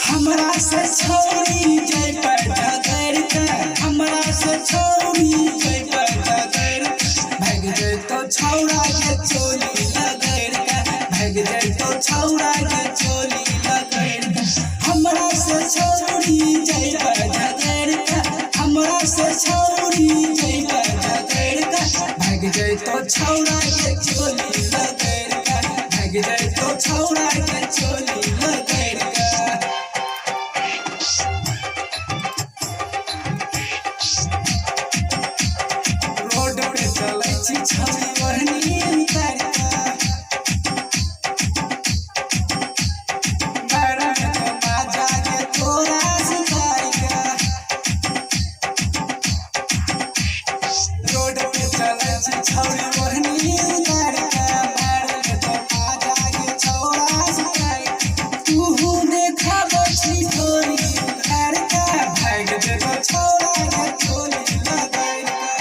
हमरा से छोड़ी जय पर झगड़ के, हमरा से छोड़ी जय पर झगड़ भाग जाए तो छौड़ा के चोली लगड़ के, भाग जाए तो छौड़ा के चोली लगड़ के। हमरा से छोड़ी जय पर झगड़ के, हमरा से छोड़ी जय पर झगड़ के भाग जाए तो छौड़ा के चोली लगड़ के, भाग जाए तो छौड़ा के चोली लगड़ के। रोड पे चलै छी छौरी ओढ़नी उतार के, मारा के बाजा के तोरा सुतार के। रोड पे चलै छी छौरी ओढ़नी उतार के, मारा के बाजा के तोरा सुतार के। तू देखाबो छी थोड़ी उतार के, भाग जेतो छौरा के चोली लगड़ के।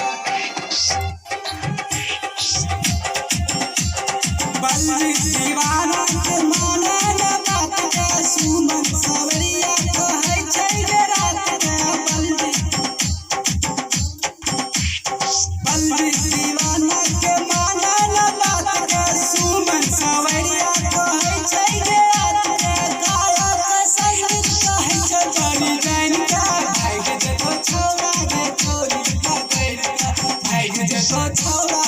बल्ली दीवाना के माने न बात के, सुमन सवरिया कहै छै जे रात के। बल्ली दीवाना के माने न बात के, सुमन सवरिया कहै छै जे रात के। काया के संगीत कहै छै बड़ी जान के, भाग जेतो छौड़ा के चोली लगड़ के, भाग जेतो छौड़ा